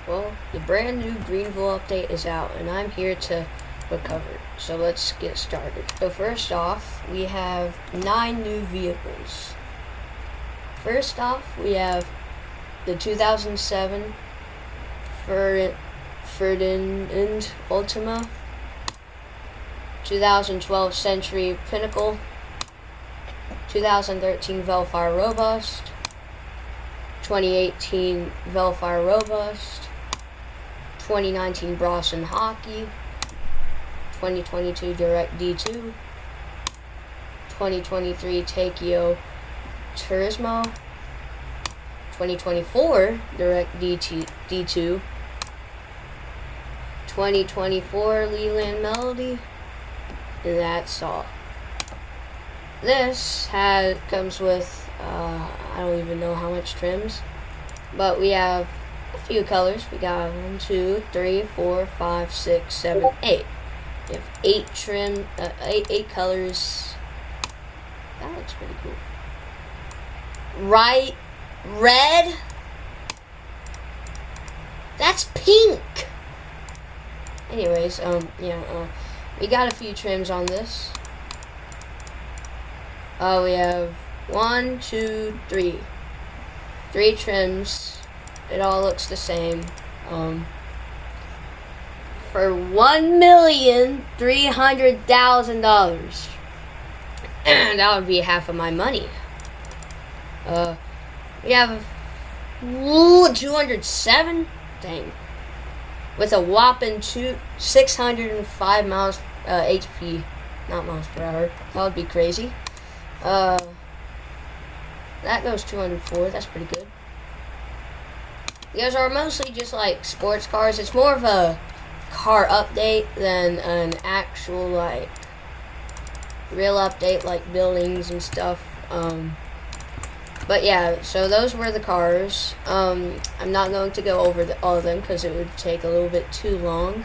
Well, the brand new Greenville update is out, and I'm here to recover it. So let's get started. So first off, we have 9 new vehicles. First off, we have the 2007 Ferdinand Ultima, 2012 Century Pinnacle, 2013 Velfire Robust, 2018 Velfire Robust, 2019 Boston Hockey, 2022 Direct D2, 2023 Tokyo Turismo, 2024 Direct D2, 2024 Leland Melody, and that's all. This comes with I don't even know how much trims, but we have a few colors. We got 1, 2, 3, 4, 5, 6, 7, 8. We have 8 colors. That looks pretty cool. Right, red. That's pink. Anyways, we got a few trims on this. We have 1, 2, 3. 3 trims. It all looks the same. For $1,300,000. That would be half of my money. We have 207. Dang. With a whopping 605 miles HP, not miles per hour. That would be crazy. That goes 204. That's pretty good. These are mostly just like sports cars. It's more of a car update than an actual like real update like buildings and stuff. But yeah, so those were the cars. I'm not going to go over all of them because it would take a little bit too long.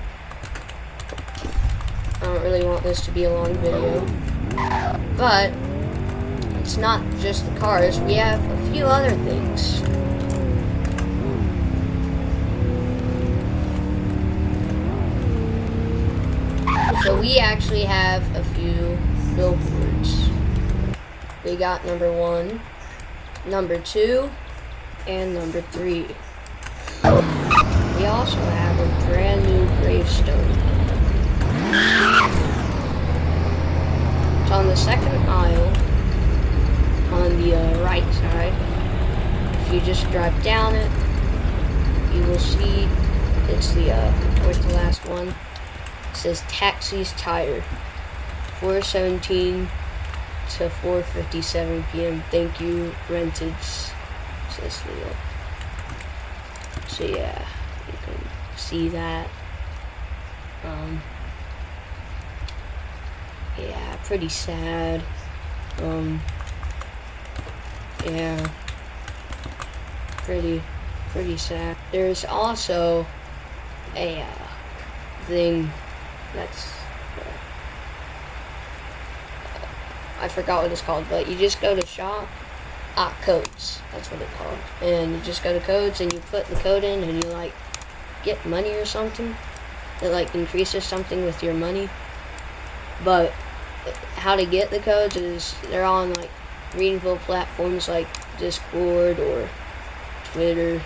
I don't really want this to be a long video. But it's not just the cars. We have a few other things. So we actually have a few billboards. We got number 1, number 2, and number 3. We also have a brand new gravestone. It's on the second aisle on the right side. If you just drive down it, you will see it's the fourth to last one. It says Taxi's Tire, 4:17 to 4:57 p.m. Thank you, Rentage, says Leo. So yeah, you can see that. Yeah, pretty sad. Yeah, pretty sad. There's also a thing that's I forgot what it's called, but you just go to shop codes. That's what it's called. And you just go to codes and you put the code in and you like get money or something. It like increases something with your money. But how to get the codes is they're on like Greenville platforms like Discord or Twitter.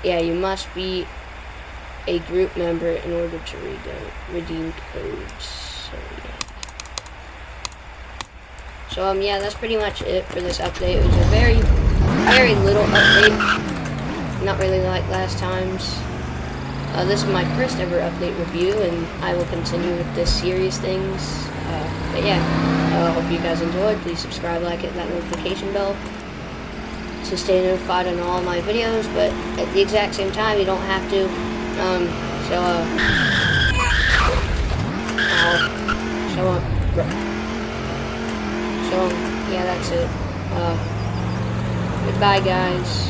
Yeah, you must be a group member in order to redeem codes. So yeah. So yeah, that's pretty much it for this update. It was a very little update. Not really like last time's. This is my first ever update review, and I will continue with this series things. But yeah, hope you guys enjoyed. Please subscribe, like it, that notification bell to stay notified on all my videos. But at the exact same time, you don't have to. So yeah, that's it. Goodbye, guys.